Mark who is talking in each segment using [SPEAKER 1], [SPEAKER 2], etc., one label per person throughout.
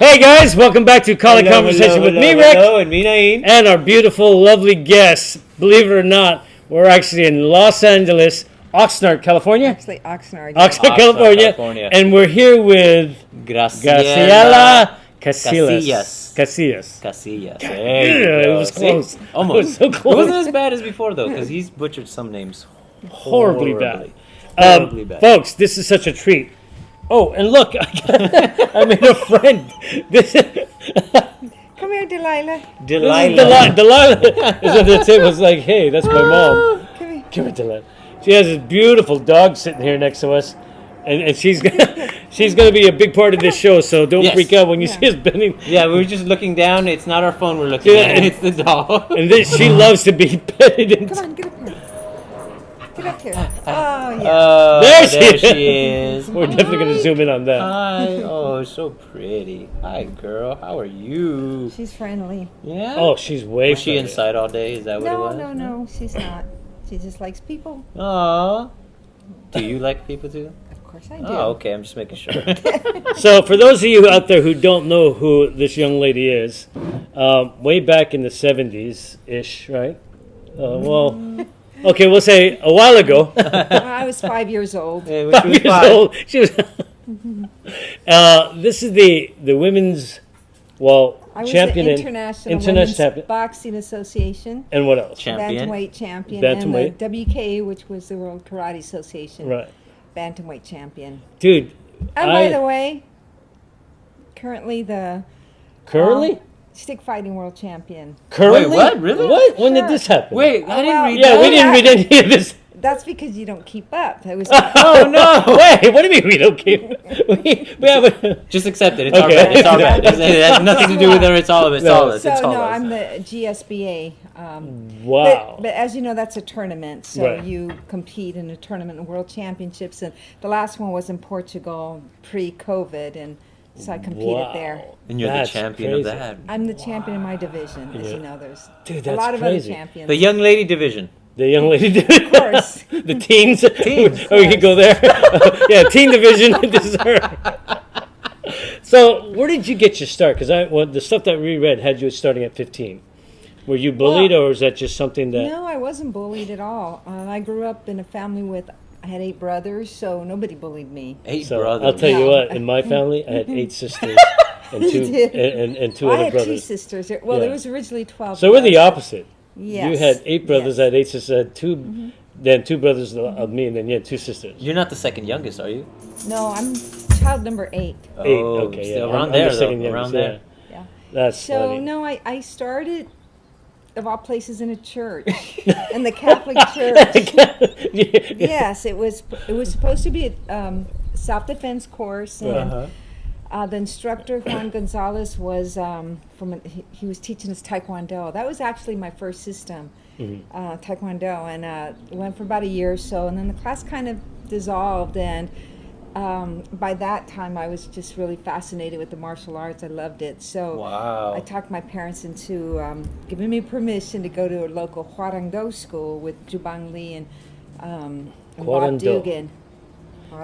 [SPEAKER 1] Hey guys, welcome back to Call It Conversation with me, Rick.
[SPEAKER 2] Hello, and me, Naeem.
[SPEAKER 1] And our beautiful, lovely guests. Believe it or not, we're actually in Los Angeles, Oxnard, California.
[SPEAKER 3] Actually, Oxnard.
[SPEAKER 1] Oxnard, California. And we're here with Graciela Casillas.
[SPEAKER 2] Casillas.
[SPEAKER 1] It was close.
[SPEAKER 2] Almost.
[SPEAKER 1] It was so close.
[SPEAKER 2] It wasn't as bad as before, though, because he's butchered some names
[SPEAKER 1] Horribly bad.
[SPEAKER 2] Horribly bad.
[SPEAKER 1] Folks, this is such a treat. Oh, and look, I made a friend.
[SPEAKER 3] Come here, Delilah.
[SPEAKER 1] Delilah is at the table. It's like, hey, that's my mom.
[SPEAKER 3] Come here.
[SPEAKER 1] Come here, Delilah. She has this beautiful dog sitting here next to us, and she's gonna be a big part of this show. So don't freak out when you see us bending.
[SPEAKER 2] Yeah, we were just looking down. It's not our phone we're looking at. It's the dog.
[SPEAKER 1] And she loves to be petted.
[SPEAKER 3] Come on, get up here. Get up here. Oh, yeah.
[SPEAKER 2] There she is.
[SPEAKER 1] We're definitely gonna zoom in on that.
[SPEAKER 2] Hi. Oh, so pretty. Hi, girl. How are you?
[SPEAKER 3] She's friendly.
[SPEAKER 2] Yeah.
[SPEAKER 1] Oh, she's way.
[SPEAKER 2] Was she inside all day? Is that what it was?
[SPEAKER 3] No, she's not. She just likes people.
[SPEAKER 2] Aw. Do you like people too?
[SPEAKER 3] Of course I do.
[SPEAKER 2] Oh, okay. I'm just making sure.
[SPEAKER 1] So, for those of you out there who don't know who this young lady is, way back in the 70s ish, right? Okay, we'll say a while ago.
[SPEAKER 3] I was 5 years old.
[SPEAKER 2] Yeah,
[SPEAKER 1] 5 years old. She was. This is the women's,
[SPEAKER 3] I was
[SPEAKER 1] champion
[SPEAKER 3] the International Women's
[SPEAKER 1] champion.
[SPEAKER 3] Boxing Association.
[SPEAKER 1] And what else?
[SPEAKER 3] Bantamweight champion.
[SPEAKER 1] Bantamweight.
[SPEAKER 3] And the WKA, which was the World Karate Association.
[SPEAKER 1] Right.
[SPEAKER 3] Bantamweight champion.
[SPEAKER 1] Dude.
[SPEAKER 3] And by the way, currently the... stick fighting world champion.
[SPEAKER 1] Currently?
[SPEAKER 2] Wait, what? Really?
[SPEAKER 1] What? When did this happen?
[SPEAKER 2] Wait, I didn't read
[SPEAKER 1] Yeah,
[SPEAKER 2] that.
[SPEAKER 1] we didn't read any of this.
[SPEAKER 3] That's because you don't keep up. It was
[SPEAKER 1] Oh, no. Wait, what do you mean we don't keep? We have a...
[SPEAKER 2] Just accept it. It's all
[SPEAKER 1] Okay.
[SPEAKER 2] right. It's all right. It has nothing to do with her. It's all of it. It's all of us.
[SPEAKER 3] So
[SPEAKER 2] It's all
[SPEAKER 3] no,
[SPEAKER 2] of us.
[SPEAKER 3] I'm the GSBA.
[SPEAKER 1] Wow.
[SPEAKER 3] But as you know, that's a tournament. So
[SPEAKER 1] Right.
[SPEAKER 3] you compete in a tournament and world championships. And the last one was in Portugal pre-COVID. And so I competed there.
[SPEAKER 2] And you're
[SPEAKER 1] That's
[SPEAKER 2] the champion
[SPEAKER 1] crazy.
[SPEAKER 2] of that.
[SPEAKER 3] I'm the champion in my division. As
[SPEAKER 1] Yeah.
[SPEAKER 3] you know, there's
[SPEAKER 1] Dude,
[SPEAKER 3] a
[SPEAKER 1] that's
[SPEAKER 3] lot of
[SPEAKER 1] crazy.
[SPEAKER 3] other champions.
[SPEAKER 2] The young lady division.
[SPEAKER 1] The young lady did.
[SPEAKER 3] Of course.
[SPEAKER 1] The teens.
[SPEAKER 2] Teens.
[SPEAKER 1] Oh, we could go there. Yeah, teen division. This is her. So, where did you get your start? Because the stuff that we read had you starting at 15. Were you bullied, or was that just something that?
[SPEAKER 3] No, I wasn't bullied at all. I grew up in a family I had 8 brothers, so nobody bullied me.
[SPEAKER 2] 8
[SPEAKER 1] So
[SPEAKER 2] brothers.
[SPEAKER 1] I'll tell you
[SPEAKER 3] No.
[SPEAKER 1] what. In my family, I had 8 sisters and
[SPEAKER 3] You
[SPEAKER 1] two
[SPEAKER 3] did.
[SPEAKER 1] and 2
[SPEAKER 3] I
[SPEAKER 1] other
[SPEAKER 3] had
[SPEAKER 1] brothers.
[SPEAKER 3] 2 sisters. Well,
[SPEAKER 1] Yeah.
[SPEAKER 3] there was originally 12.
[SPEAKER 1] So we're the
[SPEAKER 3] of us.
[SPEAKER 1] opposite.
[SPEAKER 3] Yes.
[SPEAKER 1] You had 8 brothers.
[SPEAKER 3] Yes.
[SPEAKER 1] I had 8 sisters. I had 2, then 2 brothers of me, and then you had 2 sisters.
[SPEAKER 2] You're not the second youngest, are you?
[SPEAKER 3] No, I'm child number 8.
[SPEAKER 1] 8.
[SPEAKER 2] Oh,
[SPEAKER 1] Okay,
[SPEAKER 2] still
[SPEAKER 1] yeah.
[SPEAKER 2] around
[SPEAKER 1] I'm
[SPEAKER 2] there,
[SPEAKER 1] the second
[SPEAKER 2] though.
[SPEAKER 1] youngest,
[SPEAKER 2] Around there.
[SPEAKER 3] Yeah.
[SPEAKER 1] That's
[SPEAKER 3] So
[SPEAKER 1] funny.
[SPEAKER 3] no, I started, of all places, in a church, in the Catholic Church. Yes, it was supposed to be a self-defense course, and the instructor Juan Gonzalez was he was teaching us Taekwondo. That was actually my first system, Taekwondo, and it went for about a year or so, and then the class kind of dissolved, and by that time I was just really fascinated with the martial arts. I loved it, so
[SPEAKER 2] Wow.
[SPEAKER 3] I talked my parents into giving me permission to go to a local Hwarangdo school with Jubang Lee and Bob
[SPEAKER 1] Hwarangdo.
[SPEAKER 3] Dugan.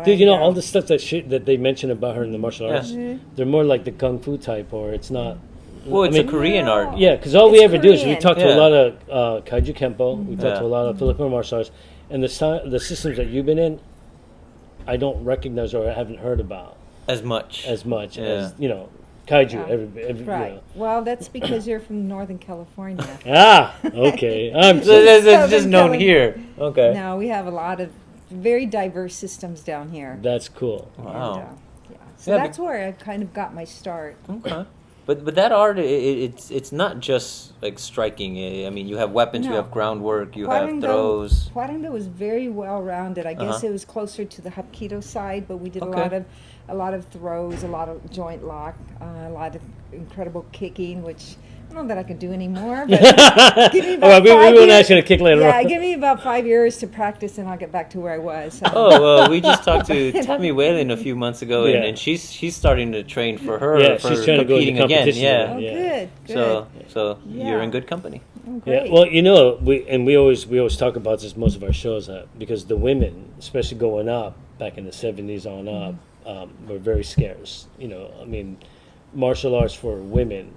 [SPEAKER 1] Dude, you know all the stuff that they mention about her in the martial arts.
[SPEAKER 2] Yeah.
[SPEAKER 1] They're more like the kung fu type, or it's not.
[SPEAKER 2] Well, it's
[SPEAKER 1] I
[SPEAKER 2] a
[SPEAKER 1] mean,
[SPEAKER 2] Korean art.
[SPEAKER 1] Yeah, because all we
[SPEAKER 3] It's
[SPEAKER 1] ever do is we
[SPEAKER 3] Korean.
[SPEAKER 1] talk to a
[SPEAKER 2] Yeah.
[SPEAKER 1] lot of kaiju kempo. We talk
[SPEAKER 2] Yeah.
[SPEAKER 1] to a lot of Filipino martial arts, and the systems that you've been in, I don't recognize or I haven't heard about
[SPEAKER 2] As much.
[SPEAKER 1] as much
[SPEAKER 2] Yeah.
[SPEAKER 1] as kaiju.
[SPEAKER 3] Yeah.
[SPEAKER 1] Every
[SPEAKER 3] Right. Well, that's because you're from Northern California.
[SPEAKER 1] Okay. I'm
[SPEAKER 2] So it's just
[SPEAKER 3] Southern
[SPEAKER 2] known
[SPEAKER 3] Cali-
[SPEAKER 2] here. Okay.
[SPEAKER 3] No, we have a lot of very diverse systems down here.
[SPEAKER 1] That's cool.
[SPEAKER 3] And,
[SPEAKER 2] Wow.
[SPEAKER 3] yeah. So
[SPEAKER 2] Yeah,
[SPEAKER 3] that's where I kind of got my start.
[SPEAKER 2] Okay. But that art, it's not just like striking. I mean, you have weapons, you
[SPEAKER 3] No.
[SPEAKER 2] have groundwork, you have
[SPEAKER 3] Hwarangdo-
[SPEAKER 2] throws.
[SPEAKER 3] Hwarangdo was very well rounded. I guess
[SPEAKER 2] Uh-huh.
[SPEAKER 3] it was closer to the Hapkido side, but we did
[SPEAKER 2] Okay.
[SPEAKER 3] a lot of throws, a lot of joint lock, a lot of incredible kicking, which I don't know that I can do anymore. But give me about
[SPEAKER 1] we
[SPEAKER 3] 5
[SPEAKER 1] won't
[SPEAKER 3] years.
[SPEAKER 1] ask you to kick later
[SPEAKER 3] Yeah,
[SPEAKER 1] on.
[SPEAKER 3] give me about 5 years to practice, and I'll get back to where I was.
[SPEAKER 2] Oh, well, we just talked to Tammy Whalen a few months ago,
[SPEAKER 1] Yeah.
[SPEAKER 2] and she's starting to train for her.
[SPEAKER 1] Yeah,
[SPEAKER 2] for
[SPEAKER 1] she's trying to go into
[SPEAKER 2] competing again.
[SPEAKER 1] competition.
[SPEAKER 2] Yeah.
[SPEAKER 3] Oh,
[SPEAKER 1] Yeah.
[SPEAKER 3] good.
[SPEAKER 2] So you're
[SPEAKER 3] Yeah.
[SPEAKER 2] in good company.
[SPEAKER 3] Oh,
[SPEAKER 1] Yeah,
[SPEAKER 3] great.
[SPEAKER 1] well, we always talk about this most of our shows because the women, especially going up back in the 70s on up, were very scarce. I mean, martial arts for women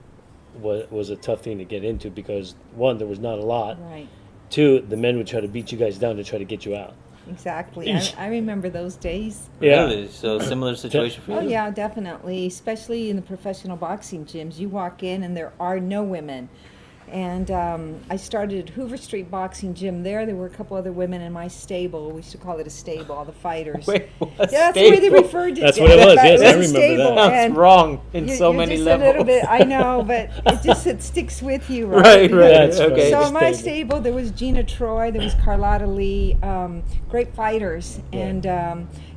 [SPEAKER 1] was a tough thing to get into because one, there was not a lot.
[SPEAKER 3] Right.
[SPEAKER 1] Two, the men would try to beat you guys down to try to get you out.
[SPEAKER 3] Exactly. I remember those days.
[SPEAKER 1] Yeah.
[SPEAKER 2] Really? So similar situation for you?
[SPEAKER 3] Oh yeah, definitely. Especially in the professional boxing gyms, you walk in and there are no women. And I started at Hoover Street Boxing Gym there. There were a couple other women in my stable. We used to call it a stable, all the fighters.
[SPEAKER 2] Wait, what?
[SPEAKER 3] Yeah, that's the way they referred to it.
[SPEAKER 1] That's what it was, yes,
[SPEAKER 3] It
[SPEAKER 1] I
[SPEAKER 3] a
[SPEAKER 1] remember
[SPEAKER 3] stable,
[SPEAKER 1] that.
[SPEAKER 2] That's
[SPEAKER 3] and
[SPEAKER 2] wrong in so
[SPEAKER 3] you're
[SPEAKER 2] many
[SPEAKER 3] just
[SPEAKER 2] levels.
[SPEAKER 3] a little bit, I know, but it sticks with you, right?
[SPEAKER 2] Right,
[SPEAKER 1] That's
[SPEAKER 2] okay.
[SPEAKER 1] right.
[SPEAKER 3] So in my
[SPEAKER 1] Stable.
[SPEAKER 3] stable, there was Gina Troy, there was Carlotta Lee, great fighters, and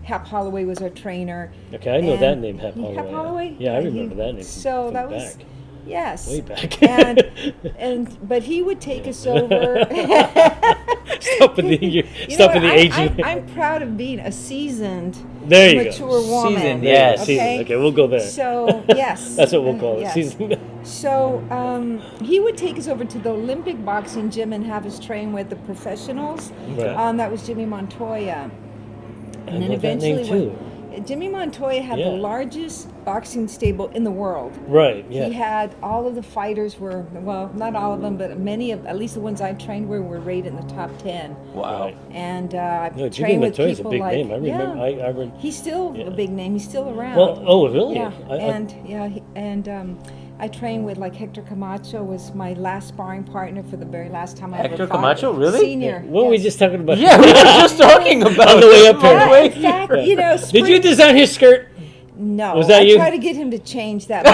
[SPEAKER 3] Hap Holloway was our trainer.
[SPEAKER 1] Okay, I know
[SPEAKER 3] And-
[SPEAKER 1] that name, Hap Holloway.
[SPEAKER 3] Hap Holloway?
[SPEAKER 1] Yeah, I
[SPEAKER 3] he-
[SPEAKER 1] remember that name.
[SPEAKER 3] So
[SPEAKER 1] from
[SPEAKER 3] that was
[SPEAKER 1] back.
[SPEAKER 3] yes,
[SPEAKER 1] Way back.
[SPEAKER 3] but he would take us over.
[SPEAKER 1] Stop with the,
[SPEAKER 3] You
[SPEAKER 1] stop
[SPEAKER 3] know,
[SPEAKER 1] with the aging.
[SPEAKER 3] I'm proud of being a seasoned,
[SPEAKER 1] There you
[SPEAKER 3] mature
[SPEAKER 1] go.
[SPEAKER 3] woman.
[SPEAKER 2] Seasoned,
[SPEAKER 1] There you go.
[SPEAKER 2] yes.
[SPEAKER 1] Seasoned. Okay, we'll go there.
[SPEAKER 3] So yes,
[SPEAKER 1] That's what we'll call it.
[SPEAKER 3] yes.
[SPEAKER 1] Seasoned.
[SPEAKER 3] So he would take us over to the Olympic boxing gym and have us train with the professionals.
[SPEAKER 1] Right.
[SPEAKER 3] That was Jimmy Montoya.
[SPEAKER 1] I
[SPEAKER 3] And then
[SPEAKER 1] know that name
[SPEAKER 3] eventually,
[SPEAKER 1] too.
[SPEAKER 3] Jimmy Montoya had
[SPEAKER 1] Yeah.
[SPEAKER 3] the largest boxing stable in the world.
[SPEAKER 1] Right, yeah.
[SPEAKER 3] He had all of the fighters were, well, not all of them, but many of, at least the ones I trained were rated in the top 10.
[SPEAKER 2] Wow.
[SPEAKER 1] Right.
[SPEAKER 3] And I've
[SPEAKER 1] No, Jimmy
[SPEAKER 3] trained with
[SPEAKER 1] Montoya's a
[SPEAKER 3] people
[SPEAKER 1] big
[SPEAKER 3] like,
[SPEAKER 1] name. I remember.
[SPEAKER 3] yeah,
[SPEAKER 1] I read.
[SPEAKER 3] he's still
[SPEAKER 1] Yeah.
[SPEAKER 3] a big name. He's still around.
[SPEAKER 1] Well, oh, really?
[SPEAKER 3] Yeah,
[SPEAKER 1] I-
[SPEAKER 3] I trained with like Hector Camacho was my last sparring partner for the very last time I ever
[SPEAKER 2] Hector
[SPEAKER 3] fought.
[SPEAKER 2] Camacho, really?
[SPEAKER 3] Senior.
[SPEAKER 1] What were we
[SPEAKER 3] yes.
[SPEAKER 1] just talking about?
[SPEAKER 2] Yeah, we were just talking about
[SPEAKER 1] On the way
[SPEAKER 2] it.
[SPEAKER 1] up here.
[SPEAKER 2] On the
[SPEAKER 3] Yeah,
[SPEAKER 2] way
[SPEAKER 3] in fact,
[SPEAKER 2] here.
[SPEAKER 3] you know,
[SPEAKER 1] Did you design his skirt?
[SPEAKER 3] No,
[SPEAKER 1] Was that
[SPEAKER 3] I
[SPEAKER 1] you?
[SPEAKER 3] try to get him to change that,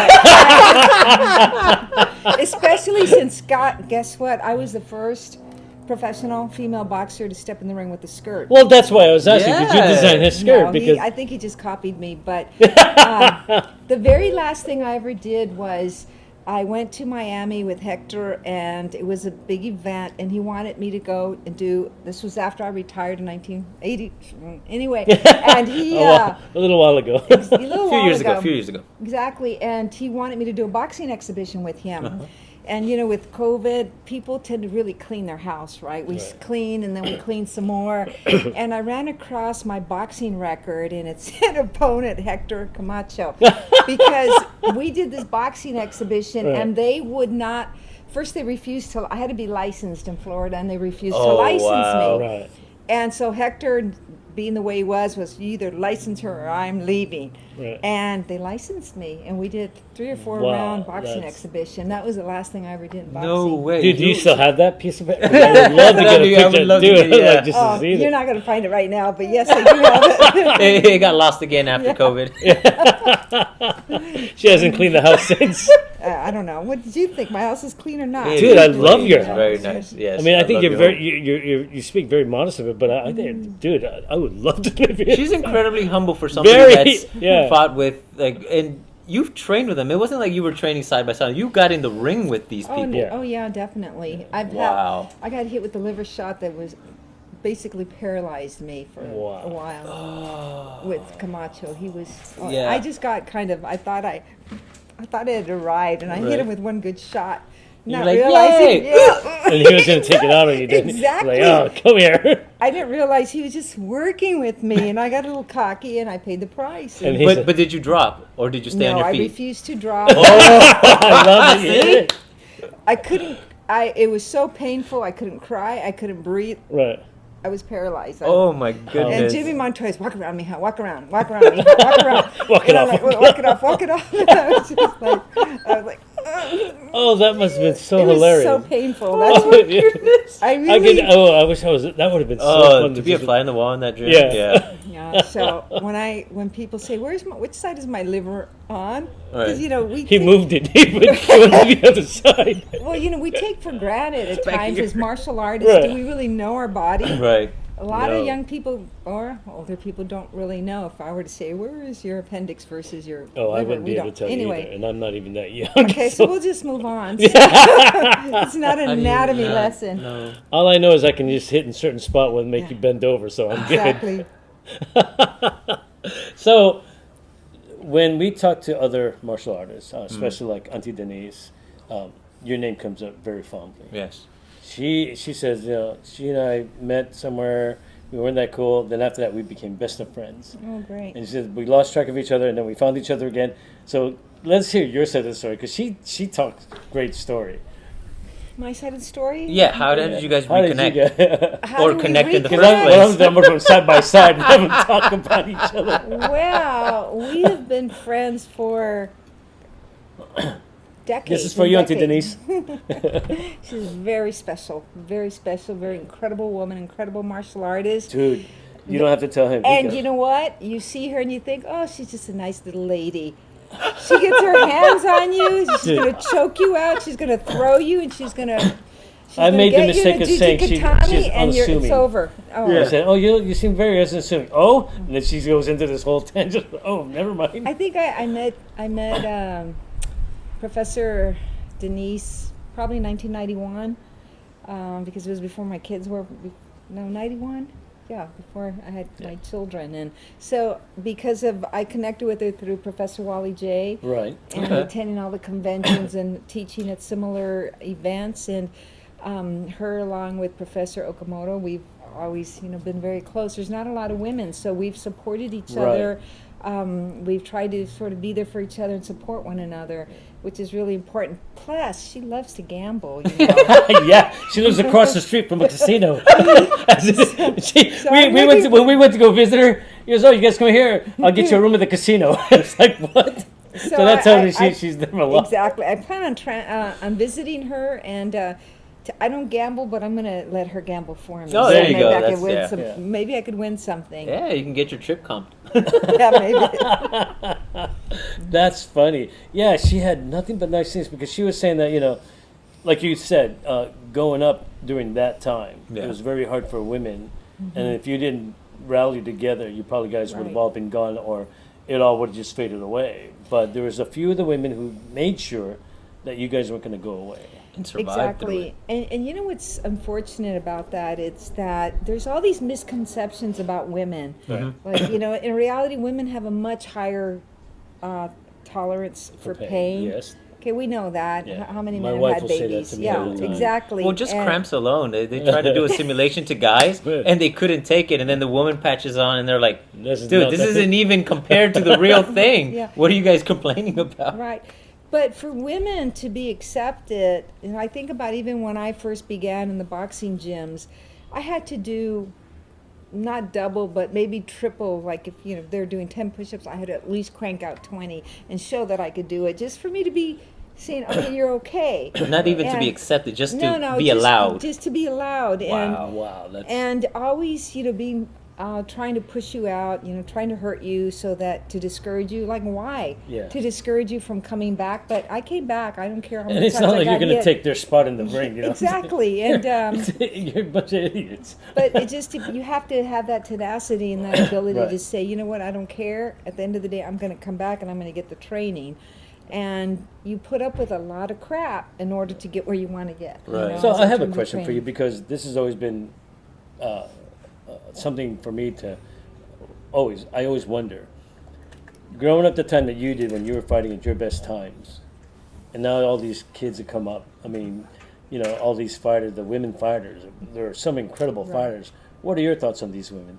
[SPEAKER 3] but especially since Scott. Guess what? I was the first professional female boxer to step in the ring with a skirt.
[SPEAKER 1] Well, that's why I was asking. Did you
[SPEAKER 2] Yeah.
[SPEAKER 1] design his skirt?
[SPEAKER 3] No,
[SPEAKER 1] Because
[SPEAKER 3] I think he just copied me. But the very last thing I ever did was I went to Miami with Hector, and it was a big event, and he wanted me to go and do. This was after I retired in 1980. Anyway, and he
[SPEAKER 1] a little while ago.
[SPEAKER 3] a little
[SPEAKER 2] A few
[SPEAKER 3] while
[SPEAKER 2] years ago. A few years ago.
[SPEAKER 3] Exactly, and he wanted me to do a boxing exhibition with him. And you know, with COVID, people tend to really clean their house, right? We
[SPEAKER 1] Right.
[SPEAKER 3] clean and then we clean some more. And I ran across my boxing record, and it said opponent Hector Camacho, because we did this boxing exhibition,
[SPEAKER 1] Right.
[SPEAKER 3] and they would not. First, they refused to. I had to be licensed in Florida, and they refused to
[SPEAKER 2] Oh,
[SPEAKER 3] license
[SPEAKER 2] wow.
[SPEAKER 3] me.
[SPEAKER 1] Right.
[SPEAKER 3] And so Hector, being the way he was you either license her or I'm leaving.
[SPEAKER 1] Right.
[SPEAKER 3] And they licensed me, and we did 3 or 4
[SPEAKER 1] Wow,
[SPEAKER 3] round boxing
[SPEAKER 1] that's-
[SPEAKER 3] exhibition. That was the last thing I ever did in boxing.
[SPEAKER 2] No way.
[SPEAKER 1] Dude, do you still have that piece of it? I would love to get a
[SPEAKER 2] Yeah, I would
[SPEAKER 1] picture.
[SPEAKER 2] love to
[SPEAKER 1] Dude,
[SPEAKER 2] get- yeah.
[SPEAKER 1] like just to
[SPEAKER 3] Oh,
[SPEAKER 1] see
[SPEAKER 3] you're
[SPEAKER 1] it.
[SPEAKER 3] not going to find it right now, but yes, I do have it.
[SPEAKER 2] It got lost again after COVID.
[SPEAKER 1] She hasn't cleaned the house since.
[SPEAKER 3] I don't know. What did you think? My house is clean or not?
[SPEAKER 2] It
[SPEAKER 1] Dude,
[SPEAKER 2] is
[SPEAKER 1] I love
[SPEAKER 2] great.
[SPEAKER 1] your
[SPEAKER 2] It's
[SPEAKER 1] house.
[SPEAKER 2] very nice. Yes.
[SPEAKER 1] I mean, I think
[SPEAKER 2] love
[SPEAKER 1] you're
[SPEAKER 2] your
[SPEAKER 1] very
[SPEAKER 2] home.
[SPEAKER 1] you speak very modest of it, but I think, dude, I would love to live here.
[SPEAKER 2] She's incredibly humble for somebody
[SPEAKER 1] Very,
[SPEAKER 2] that's
[SPEAKER 1] yeah.
[SPEAKER 2] fought with and you've trained with them. It wasn't like you were training side by side. You got in the ring with these
[SPEAKER 3] Oh,
[SPEAKER 2] people.
[SPEAKER 3] no,
[SPEAKER 1] Yeah.
[SPEAKER 3] oh yeah, definitely.
[SPEAKER 2] Wow.
[SPEAKER 3] I got hit with the liver shot that was basically paralyzed me for
[SPEAKER 1] Wow.
[SPEAKER 3] a while with Camacho. He was.
[SPEAKER 2] Yeah.
[SPEAKER 3] I just got kind of. I thought I had arrived, and I hit
[SPEAKER 2] Right.
[SPEAKER 3] him with one good shot,
[SPEAKER 2] You're
[SPEAKER 3] not
[SPEAKER 2] like,
[SPEAKER 3] realizing.
[SPEAKER 2] "Yay!"
[SPEAKER 3] Yeah.
[SPEAKER 1] And he was going to take it out on you, didn't
[SPEAKER 3] Exactly.
[SPEAKER 1] he? Like, oh, come here.
[SPEAKER 3] I didn't realize he was just working with me, and I got a little cocky, and I paid the price.
[SPEAKER 1] And he's
[SPEAKER 2] But did you drop or did you stay
[SPEAKER 3] no,
[SPEAKER 2] on your
[SPEAKER 3] I
[SPEAKER 2] feet?
[SPEAKER 3] refused to drop.
[SPEAKER 1] I love it.
[SPEAKER 3] I couldn't. It was so painful. I couldn't cry. I couldn't breathe.
[SPEAKER 1] Right.
[SPEAKER 3] I was paralyzed.
[SPEAKER 2] Oh my goodness.
[SPEAKER 3] And Jimmy Montoya's walk around me, walk around, walk around me, walk around.
[SPEAKER 1] Walk it
[SPEAKER 3] And I'm
[SPEAKER 1] off.
[SPEAKER 3] like, "Well, walk it off, walk it off. And I was just like,
[SPEAKER 1] Oh, that must have been so
[SPEAKER 3] it was
[SPEAKER 1] hilarious.
[SPEAKER 3] so painful. That's
[SPEAKER 1] Oh,
[SPEAKER 3] what
[SPEAKER 1] yeah.
[SPEAKER 3] I
[SPEAKER 1] I
[SPEAKER 3] really.
[SPEAKER 1] could. Oh, I wish I was. That would have been so
[SPEAKER 2] Oh,
[SPEAKER 1] fun
[SPEAKER 2] to be a
[SPEAKER 1] just-
[SPEAKER 2] fly on the wall in that gym.
[SPEAKER 1] Yeah.
[SPEAKER 3] Yeah. So when people say, which side is my liver on? Because
[SPEAKER 2] Right.
[SPEAKER 3] we
[SPEAKER 1] He
[SPEAKER 3] take-
[SPEAKER 1] moved it. He went to the other side.
[SPEAKER 3] Well, we take for granted at
[SPEAKER 2] Back
[SPEAKER 3] times
[SPEAKER 2] here.
[SPEAKER 3] as martial artists.
[SPEAKER 1] Right.
[SPEAKER 3] Do we really know our body?
[SPEAKER 2] Right.
[SPEAKER 3] A lot
[SPEAKER 1] No.
[SPEAKER 3] of young people or older people don't really know. If I were to say, where is your appendix versus your
[SPEAKER 1] Oh, I
[SPEAKER 3] liver?
[SPEAKER 1] wouldn't
[SPEAKER 3] We
[SPEAKER 1] be able
[SPEAKER 3] don't.
[SPEAKER 1] to tell you
[SPEAKER 3] Anyway,
[SPEAKER 1] either, and I'm not even that young.
[SPEAKER 3] okay, so we'll just move on. It's not an
[SPEAKER 2] How do you
[SPEAKER 3] anatomy
[SPEAKER 2] not
[SPEAKER 3] lesson.
[SPEAKER 2] know?
[SPEAKER 1] all I know is I can just hit in a certain spot will make you bend over, so I'm good.
[SPEAKER 3] Exactly.
[SPEAKER 1] So, when we talk to other martial artists, especially like Auntie Denise, your name comes up very fondly.
[SPEAKER 2] Yes.
[SPEAKER 1] She says, she and I met somewhere. We weren't that cool. Then after that, we became best of friends.
[SPEAKER 3] Oh, great.
[SPEAKER 1] And she said we lost track of each other, and then we found each other again. So let's hear your side of the story because she talks great story.
[SPEAKER 3] My side of the story?
[SPEAKER 2] Yeah, how did you guys
[SPEAKER 1] How did
[SPEAKER 2] reconnect?
[SPEAKER 1] you get?
[SPEAKER 3] How
[SPEAKER 2] Or
[SPEAKER 3] do we
[SPEAKER 2] connect in the
[SPEAKER 3] reconnect?
[SPEAKER 2] first place?
[SPEAKER 1] Well, we're going side by side and haven't talked about each other.
[SPEAKER 3] Well, we have been friends for decades.
[SPEAKER 1] This is for you,
[SPEAKER 3] and
[SPEAKER 1] Auntie
[SPEAKER 3] decades.
[SPEAKER 1] Denise.
[SPEAKER 3] She's very special, very incredible woman, incredible martial artist.
[SPEAKER 1] Dude, you don't have to tell him.
[SPEAKER 3] And you know what? You see her and you think, oh, she's just a nice little lady. She gets her hands on you. She's
[SPEAKER 1] Dude.
[SPEAKER 3] going to choke you out. She's going to throw you, and she's going to.
[SPEAKER 1] I made the mistake of saying she's
[SPEAKER 3] and it's
[SPEAKER 1] unassuming.
[SPEAKER 3] over. Oh.
[SPEAKER 1] I said, "Oh, you seem very unassuming." Oh, and then she goes into this whole tangent. Oh, never mind.
[SPEAKER 3] I think I met Professor Denise probably in 1991 because it was before my kids were 91. Yeah, before I had my children, and so because of I connected with her through Professor Wally J.
[SPEAKER 1] Right.
[SPEAKER 3] And attending all the conventions and teaching at similar events, and her along with Professor Okamoto, we've always been very close. There's not a lot of women, so we've supported each other. We've tried to sort of be there for each other and support one another, which is really important. Plus, she loves to gamble.
[SPEAKER 1] Yeah, she lives across the street from a casino. When we went to go visit her, he goes, "Oh, you guys come here. I'll get you a room at the casino." It's like, what? So that tells me she's never lost.
[SPEAKER 3] Exactly. I plan on visiting her, and I don't gamble, but I'm going to let her gamble for me.
[SPEAKER 2] Oh,
[SPEAKER 3] So
[SPEAKER 2] there you
[SPEAKER 3] maybe
[SPEAKER 2] go.
[SPEAKER 3] I could
[SPEAKER 2] That's-
[SPEAKER 3] win
[SPEAKER 2] yeah.
[SPEAKER 3] some.
[SPEAKER 1] Yeah.
[SPEAKER 3] Maybe I could win something.
[SPEAKER 2] Yeah, you can get your trip comped.
[SPEAKER 3] Yeah, maybe.
[SPEAKER 1] That's funny. Yeah, she had nothing but nice things because she was saying that, like you said, going up during that time,
[SPEAKER 2] Yeah.
[SPEAKER 1] it was very hard for women. And if you didn't rally together, you probably guys would have
[SPEAKER 3] Right.
[SPEAKER 1] all been gone or it all would have just faded away. But there was a few of the women who made sure that you guys weren't going to go away.
[SPEAKER 2] And survive through
[SPEAKER 3] Exactly.
[SPEAKER 2] it.
[SPEAKER 3] And you know what's unfortunate about that? It's that there's all these misconceptions about women.
[SPEAKER 1] Right.
[SPEAKER 3] Like, in reality, women have a much higher tolerance for pain.
[SPEAKER 1] Yes.
[SPEAKER 3] Okay, we know that.
[SPEAKER 1] Yeah.
[SPEAKER 3] How many
[SPEAKER 1] My
[SPEAKER 3] men
[SPEAKER 1] wife
[SPEAKER 3] have had
[SPEAKER 1] will say that
[SPEAKER 3] babies?
[SPEAKER 1] to me
[SPEAKER 3] Yeah,
[SPEAKER 1] all the time.
[SPEAKER 3] exactly.
[SPEAKER 2] Well, just
[SPEAKER 3] And-
[SPEAKER 2] cramps alone. They tried to do a simulation to guys, and they couldn't take it. And then the woman patches on, and they're like,
[SPEAKER 1] This is
[SPEAKER 2] "Dude,
[SPEAKER 1] not
[SPEAKER 2] this
[SPEAKER 1] that-
[SPEAKER 2] isn't even compared to the real thing.
[SPEAKER 3] Yeah.
[SPEAKER 2] What are you guys complaining about?"
[SPEAKER 3] Right. But for women to be accepted, I think about even when I first began in the boxing gyms, I had to do not double, but maybe triple. Like if they're doing 10 push-ups, I had to at least crank out 20 and show that I could do it, just for me to be saying, okay, you're okay.
[SPEAKER 2] Not even to be
[SPEAKER 3] And-
[SPEAKER 2] accepted, just to
[SPEAKER 3] No,
[SPEAKER 2] be
[SPEAKER 3] just,
[SPEAKER 2] allowed.
[SPEAKER 3] Just to be allowed.
[SPEAKER 1] Wow, that's
[SPEAKER 3] And always, being trying to push you out, trying to hurt you to discourage you. Like, why?
[SPEAKER 1] Yeah.
[SPEAKER 3] To discourage you from coming back. But I came back. I don't care how
[SPEAKER 1] and
[SPEAKER 3] many
[SPEAKER 1] it's
[SPEAKER 3] times
[SPEAKER 1] not
[SPEAKER 3] I
[SPEAKER 1] like
[SPEAKER 3] got
[SPEAKER 1] you're going to
[SPEAKER 3] hit.
[SPEAKER 1] take their spot in the ring,
[SPEAKER 3] Exactly. And
[SPEAKER 1] You're a bunch of idiots.
[SPEAKER 3] but it just you have to have that tenacity and that ability
[SPEAKER 1] Right.
[SPEAKER 3] to say, you know what, I don't care. At the end of the day, I'm going to come back and I'm going to get the training. And you put up with a lot of crap in order to get where you want to get.
[SPEAKER 2] Right.
[SPEAKER 1] So
[SPEAKER 3] in
[SPEAKER 1] I have a
[SPEAKER 3] terms of
[SPEAKER 1] question for you
[SPEAKER 3] training.
[SPEAKER 1] because this has always been something for me to I always wonder. Growing up the time that you did when you were fighting at your best times, and now all these kids that come up, I mean, all these fighters, the women fighters, there are some incredible
[SPEAKER 3] Right.
[SPEAKER 1] fighters. What are your thoughts on these women?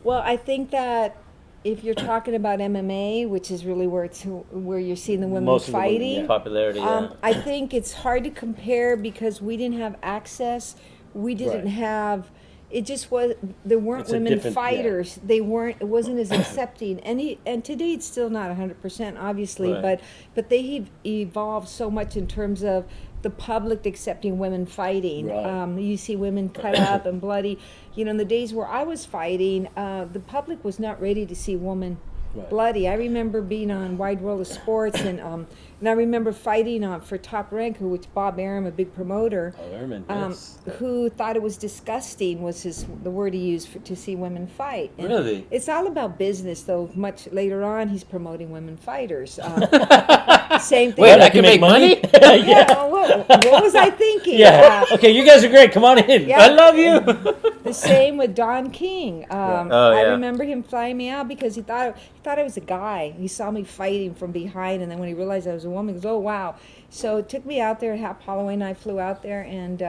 [SPEAKER 3] Well, I think that if you're talking about MMA, which is really where you're seeing the women
[SPEAKER 1] Most of the women,
[SPEAKER 3] fighting,
[SPEAKER 1] yeah.
[SPEAKER 2] Popularity, yeah.
[SPEAKER 3] I think it's hard to compare because we didn't have access. We didn't
[SPEAKER 1] Right.
[SPEAKER 3] have. It just was. There weren't
[SPEAKER 1] It's a
[SPEAKER 3] women
[SPEAKER 1] different- yeah.
[SPEAKER 3] fighters. They weren't. It wasn't as accepting. And today it's still not 100%, obviously.
[SPEAKER 2] Right.
[SPEAKER 3] But they have evolved so much in terms of the public accepting women fighting.
[SPEAKER 1] Right.
[SPEAKER 3] You see women cut up and bloody. In the days where I was fighting, the public was not ready to see women
[SPEAKER 1] Right.
[SPEAKER 3] bloody. I remember being on Wide World of Sports, and I remember fighting for Top Rank, which Bob Arum, a big promoter,
[SPEAKER 1] Oh, Airman, yes.
[SPEAKER 3] who thought it was disgusting was the word he used to see women fight. And
[SPEAKER 2] Really?
[SPEAKER 3] It's all about business, though. Much later on, he's promoting women fighters. Same thing.
[SPEAKER 2] Wait, I can make money?
[SPEAKER 3] Yeah. What was I thinking?
[SPEAKER 1] Yeah. Okay, you guys are great. Come on in.
[SPEAKER 3] Yeah.
[SPEAKER 2] I love you.
[SPEAKER 3] The same with Don King.
[SPEAKER 2] Oh,
[SPEAKER 3] I
[SPEAKER 2] yeah.
[SPEAKER 3] remember him flying me out because he thought I was a guy. He saw me fighting from behind, and then when he realized I was a woman, he goes, "Oh wow!" So it took me out there. Hap Holloway and I flew out there, and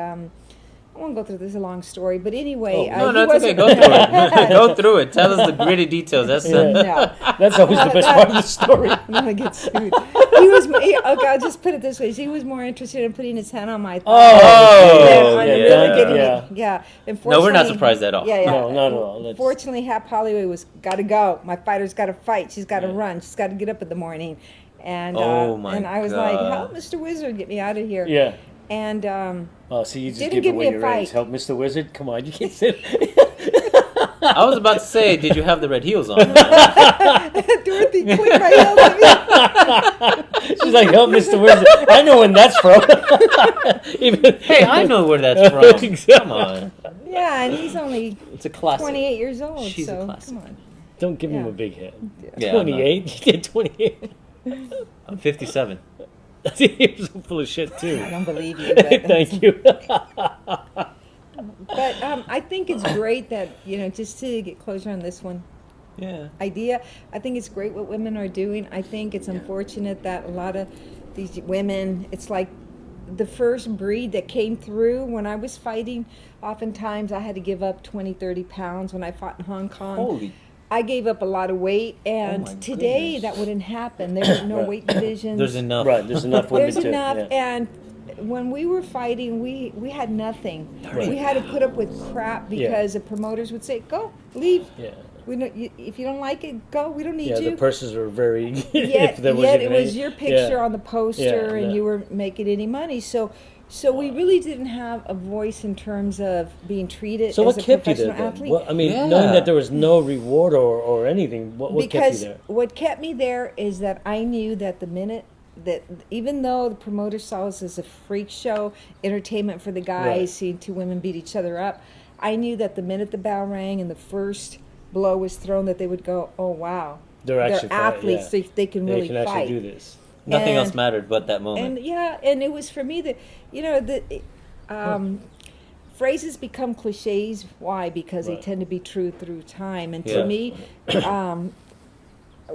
[SPEAKER 3] I won't go through this, a long story, but anyway.
[SPEAKER 1] Oh,
[SPEAKER 2] No,
[SPEAKER 3] he
[SPEAKER 2] that's okay.
[SPEAKER 3] wasn't-
[SPEAKER 2] Go through it. Go through it. Tell us the gritty details. That's
[SPEAKER 1] Yeah.
[SPEAKER 3] No.
[SPEAKER 1] That's always the best part of the story.
[SPEAKER 3] I'm gonna get sued. Okay, I'll just put it this way: he was more interested in putting his hand on my thigh
[SPEAKER 2] Oh,
[SPEAKER 3] than on
[SPEAKER 2] yeah.
[SPEAKER 3] really getting
[SPEAKER 1] Yeah.
[SPEAKER 3] it. Yeah. And
[SPEAKER 2] No, we're not
[SPEAKER 3] fortunately-
[SPEAKER 2] surprised at all.
[SPEAKER 3] Yeah, yeah.
[SPEAKER 1] No, not at all. That's-
[SPEAKER 3] Fortunately, Hap Hollywood was got to go. My fighter's got to fight. She's got to
[SPEAKER 1] Yeah.
[SPEAKER 3] run. She's got to get up in the morning. And
[SPEAKER 2] Oh, my
[SPEAKER 3] and I was like,
[SPEAKER 2] God.
[SPEAKER 3] help Mr. Wizard, get me out of here.
[SPEAKER 1] Yeah.
[SPEAKER 3] And
[SPEAKER 1] Oh, so you just
[SPEAKER 3] Didn't
[SPEAKER 1] give
[SPEAKER 3] give
[SPEAKER 1] away
[SPEAKER 3] me a
[SPEAKER 1] your reins.
[SPEAKER 3] fight.
[SPEAKER 1] Help Mr. Wizard? Come on, you can't say
[SPEAKER 2] I was about to say, did you have the red heels on?
[SPEAKER 3] Dorothy clicked my heels at me.
[SPEAKER 1] She's like, help Mr. Wizard. I know when that's from. Even,
[SPEAKER 2] Hey, I know where that's from.
[SPEAKER 1] Exactly.
[SPEAKER 2] Come on.
[SPEAKER 3] Yeah, and he's only
[SPEAKER 2] It's a classic.
[SPEAKER 3] 28 years old.
[SPEAKER 2] She's a
[SPEAKER 3] so
[SPEAKER 2] classic.
[SPEAKER 3] come on.
[SPEAKER 1] Don't give him
[SPEAKER 3] Yeah.
[SPEAKER 1] a big head.
[SPEAKER 2] Yeah,
[SPEAKER 1] 28? You did 28.
[SPEAKER 2] I'm 57.
[SPEAKER 1] You're so full of shit,
[SPEAKER 3] I
[SPEAKER 1] too.
[SPEAKER 3] don't believe you. But,
[SPEAKER 1] Thank you.
[SPEAKER 3] but I think it's great that, just to get closure on this one
[SPEAKER 2] Yeah.
[SPEAKER 3] idea, I think it's great what women are doing. I think it's unfortunate that a lot of these women, it's like the first breed that came through when I was fighting. Oftentimes I had to give up 20, 30 pounds when I fought in Hong Kong.
[SPEAKER 2] Holy.
[SPEAKER 3] I gave up a lot of weight, and
[SPEAKER 2] my
[SPEAKER 3] today
[SPEAKER 2] goodness.
[SPEAKER 3] that wouldn't happen. There were no
[SPEAKER 1] Right.
[SPEAKER 3] weight divisions.
[SPEAKER 2] There's enough.
[SPEAKER 1] Right, there's enough women
[SPEAKER 3] There's
[SPEAKER 1] too.
[SPEAKER 3] enough,
[SPEAKER 1] Yeah.
[SPEAKER 3] and when we were fighting, we had nothing.
[SPEAKER 1] Right.
[SPEAKER 3] We had to put up with crap because the promoters would say, "Go, leave.
[SPEAKER 1] Yeah.
[SPEAKER 3] We don't, if you don't like it, go. We don't need
[SPEAKER 1] Yeah,
[SPEAKER 3] you."
[SPEAKER 1] the purses were very.
[SPEAKER 3] Yet,
[SPEAKER 1] if there was
[SPEAKER 3] yet it
[SPEAKER 1] even
[SPEAKER 3] was
[SPEAKER 1] any-
[SPEAKER 3] your picture
[SPEAKER 1] yeah.
[SPEAKER 3] on the poster,
[SPEAKER 1] Yeah,
[SPEAKER 3] and
[SPEAKER 1] no.
[SPEAKER 3] you were making any money. So we really didn't have a voice in terms of being treated
[SPEAKER 1] So
[SPEAKER 3] as
[SPEAKER 1] what
[SPEAKER 3] a
[SPEAKER 1] kept you there
[SPEAKER 3] professional
[SPEAKER 1] then?
[SPEAKER 3] athlete.
[SPEAKER 1] What, I mean,
[SPEAKER 2] Yeah.
[SPEAKER 1] knowing that there was no reward or anything, what kept you
[SPEAKER 3] Because
[SPEAKER 1] there?
[SPEAKER 3] what kept me there is that I knew that the minute that even though the promoter saw us as a freak show, entertainment for the guys,
[SPEAKER 1] Right.
[SPEAKER 3] seeing two women beat each other up, I knew that the minute the bell rang and the first blow was thrown, that they would go, "Oh wow,
[SPEAKER 1] They're actually
[SPEAKER 3] athletes.
[SPEAKER 1] yeah.
[SPEAKER 3] They can
[SPEAKER 1] They
[SPEAKER 3] really
[SPEAKER 1] can
[SPEAKER 3] fight."
[SPEAKER 1] actually do this.
[SPEAKER 2] Nothing else
[SPEAKER 3] And-
[SPEAKER 2] mattered but that moment.
[SPEAKER 3] And it was for me that phrases become cliches. Why? Because
[SPEAKER 1] Right.
[SPEAKER 3] they tend to be true through time. And
[SPEAKER 2] Yeah.
[SPEAKER 3] to me,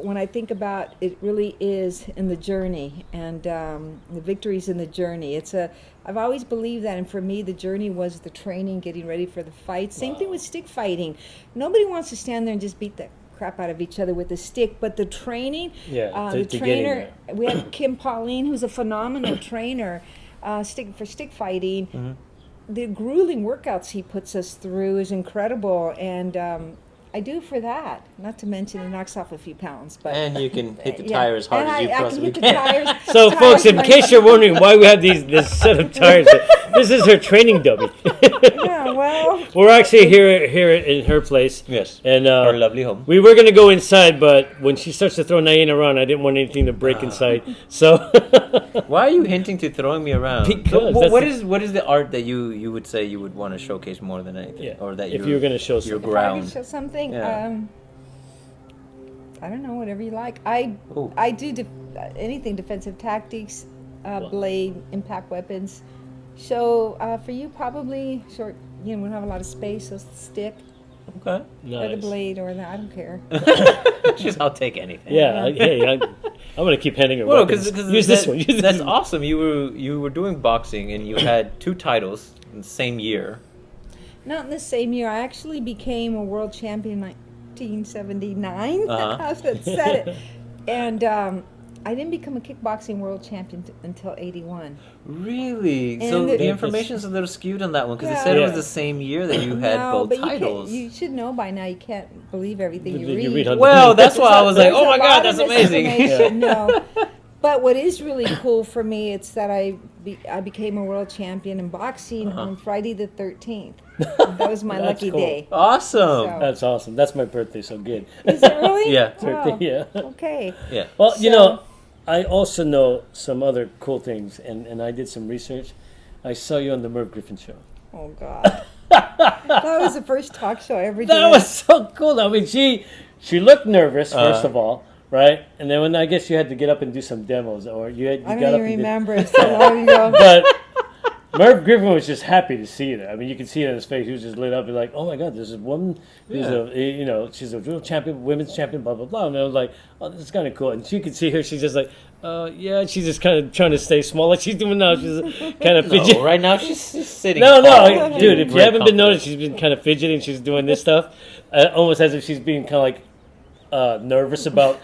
[SPEAKER 3] when I think about it, really is in the journey, and the victory's in the journey. I've always believed that, and for me, the journey was the training, getting ready for the fight. Same thing with stick fighting. Nobody wants to stand there and just beat the crap out of each other with a stick, but the training,
[SPEAKER 1] Yeah,
[SPEAKER 3] the
[SPEAKER 1] to get in
[SPEAKER 3] trainer.
[SPEAKER 1] there.
[SPEAKER 3] We have Kim Pauline, who's a phenomenal trainer, for stick fighting.
[SPEAKER 1] Mm-hmm.
[SPEAKER 3] The grueling workouts he puts us through is incredible, and I do for that. Not to mention it knocks off a few pounds, but
[SPEAKER 2] And you can hit the
[SPEAKER 3] yeah.
[SPEAKER 2] tire as hard
[SPEAKER 3] And
[SPEAKER 2] as you
[SPEAKER 3] I can
[SPEAKER 2] possibly
[SPEAKER 3] hit the
[SPEAKER 2] can.
[SPEAKER 3] tires.
[SPEAKER 1] So,
[SPEAKER 3] tires
[SPEAKER 1] folks, in
[SPEAKER 3] my-
[SPEAKER 1] case you're wondering why we have this set of tires, this is her training dummy.
[SPEAKER 3] Yeah, well,
[SPEAKER 1] We're actually here in her place.
[SPEAKER 2] Yes.
[SPEAKER 1] And
[SPEAKER 2] Our lovely home.
[SPEAKER 1] we were going to go inside, but when she starts to throw Nain around, I didn't want anything to break inside. So,
[SPEAKER 2] Why are you hinting to throwing me around?
[SPEAKER 1] Because
[SPEAKER 2] Wh-
[SPEAKER 1] that's
[SPEAKER 2] what
[SPEAKER 1] the-
[SPEAKER 2] is the art that you would say you would want to showcase more than anything,
[SPEAKER 1] yeah.
[SPEAKER 2] or that
[SPEAKER 1] if you were going to show
[SPEAKER 2] your
[SPEAKER 1] something.
[SPEAKER 3] if I could
[SPEAKER 2] ground?
[SPEAKER 3] show something,
[SPEAKER 2] Yeah.
[SPEAKER 3] I don't know, whatever you like.
[SPEAKER 2] Ooh.
[SPEAKER 3] I do anything defensive tactics, blade, impact weapons. So for you, probably short. We don't have a lot of space, so stick
[SPEAKER 2] Okay.
[SPEAKER 3] or the
[SPEAKER 1] Nice.
[SPEAKER 3] blade or the I don't care.
[SPEAKER 2] I'll take anything.
[SPEAKER 1] Yeah, I'm going to keep handing her
[SPEAKER 2] Well,
[SPEAKER 1] weapons.
[SPEAKER 2] because
[SPEAKER 1] Use this one. Use this
[SPEAKER 2] that's
[SPEAKER 1] one.
[SPEAKER 2] awesome. You were doing boxing and you had 2 titles in the same year.
[SPEAKER 3] Not in the same year. I actually became a world champion in 1979.
[SPEAKER 2] Uh-huh.
[SPEAKER 3] That said it. And I didn't become a kickboxing world champion until 81.
[SPEAKER 2] Really?
[SPEAKER 3] And
[SPEAKER 2] So
[SPEAKER 3] the-
[SPEAKER 2] the information's a little skewed on that one because
[SPEAKER 3] Yeah.
[SPEAKER 2] it said it was
[SPEAKER 1] Yeah.
[SPEAKER 2] the same year that you had
[SPEAKER 3] No,
[SPEAKER 2] both
[SPEAKER 3] but
[SPEAKER 2] titles.
[SPEAKER 3] you should know by now. You can't believe everything you
[SPEAKER 1] You
[SPEAKER 3] read.
[SPEAKER 1] read on-
[SPEAKER 2] Well, that's why I was like,
[SPEAKER 3] There's
[SPEAKER 2] oh
[SPEAKER 3] a
[SPEAKER 2] my
[SPEAKER 3] lot
[SPEAKER 2] god,
[SPEAKER 3] of
[SPEAKER 2] that's amazing.
[SPEAKER 3] misinformation, No. But what is really cool for me, it's that I became a world champion in boxing on Friday the 13th. That was my
[SPEAKER 1] That's
[SPEAKER 3] lucky
[SPEAKER 1] cool.
[SPEAKER 3] day.
[SPEAKER 2] Awesome.
[SPEAKER 3] So-
[SPEAKER 1] That's awesome. That's my birthday, so good.
[SPEAKER 3] Is it really?
[SPEAKER 2] Yeah.
[SPEAKER 3] Wow.
[SPEAKER 1] Yeah.
[SPEAKER 3] Okay.
[SPEAKER 2] Yeah.
[SPEAKER 1] Well, you
[SPEAKER 3] So-
[SPEAKER 1] know, I also know some other cool things, and I did some research. I saw you on the Merv Griffin show.
[SPEAKER 3] Oh God. That was the first talk show I ever did.
[SPEAKER 1] That was so cool. I mean, she looked nervous first of all, right? And then when I guess you had to get up and do some demos, or you
[SPEAKER 3] I
[SPEAKER 1] got
[SPEAKER 3] don't
[SPEAKER 1] up
[SPEAKER 3] even
[SPEAKER 1] and did-
[SPEAKER 3] remember. It's so long ago.
[SPEAKER 1] But Merv Griffin was just happy to see it. I mean, you could see it on his face. He was just lit up and like, oh my God, there's a woman who's she's a real champion, women's champion, blah, blah, blah. And I was like, oh, this is kind of cool. And you could see her, she's just like, yeah, she's just kind of trying to stay small like she's doing now. She's kind of fidgeting.
[SPEAKER 2] No, right now she's sitting.
[SPEAKER 1] No,
[SPEAKER 2] tall.
[SPEAKER 1] dude, if you
[SPEAKER 2] Very
[SPEAKER 1] haven't been
[SPEAKER 2] comfortable.
[SPEAKER 1] noticed, she's been kind of fidgeting. She's doing this stuff, almost as if she's being kind of like nervous about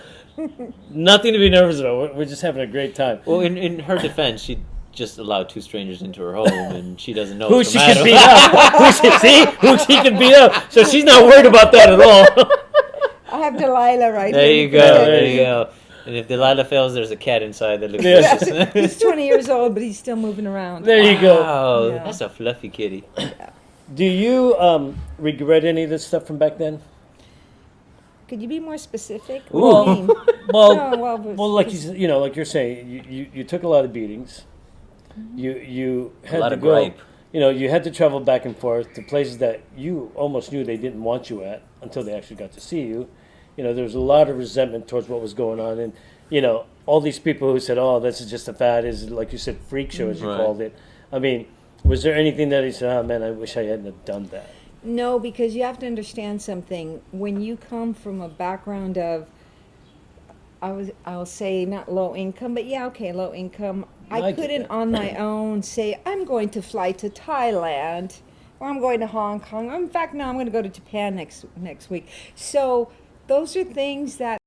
[SPEAKER 1] nothing to be nervous about. We're just having a great time.
[SPEAKER 2] Well, in her defense, she just allowed 2 strangers into her home, and she doesn't know
[SPEAKER 1] Who
[SPEAKER 2] what's
[SPEAKER 1] she
[SPEAKER 2] the
[SPEAKER 1] can
[SPEAKER 2] matter.
[SPEAKER 1] beat up. Who she can beat up. So she's not worried about that at all.
[SPEAKER 3] I have Delilah right
[SPEAKER 2] There
[SPEAKER 3] here.
[SPEAKER 2] you go. There you go. And if Delilah fails, there's a cat inside that looks
[SPEAKER 1] Yeah.
[SPEAKER 2] vicious.
[SPEAKER 3] He's 20 years old, but he's still moving around.
[SPEAKER 1] There you go.
[SPEAKER 2] Wow,
[SPEAKER 3] Yeah.
[SPEAKER 2] that's a fluffy kitty.
[SPEAKER 1] Do you regret any of this stuff from back then?
[SPEAKER 3] Could you be more specific?
[SPEAKER 1] Ooh.
[SPEAKER 3] What do you mean?
[SPEAKER 1] Well,
[SPEAKER 3] No, well,
[SPEAKER 1] like you said, like you're saying, you took a lot of beatings. You had
[SPEAKER 2] A lot
[SPEAKER 1] to
[SPEAKER 2] of
[SPEAKER 1] go.
[SPEAKER 2] gripe.
[SPEAKER 1] You had to travel back and forth to places that you almost knew they didn't want you at until they actually got to see you. There was a lot of resentment towards what was going on, and all these people who said, "Oh, this is just a fad," is like you said, freak show as you
[SPEAKER 2] Right.
[SPEAKER 1] called it. I mean, was there anything that he said, "Oh man, I wish I hadn't have done that"?
[SPEAKER 3] No, because you have to understand something. When you come from a background of, I'll say not low income, but yeah, okay, low income.
[SPEAKER 1] I
[SPEAKER 3] I
[SPEAKER 1] get
[SPEAKER 3] couldn't
[SPEAKER 1] that.
[SPEAKER 3] on my own say, I'm going to fly to Thailand, or I'm going to Hong Kong, or in fact, no, I'm going to go to Japan next week. So those are things that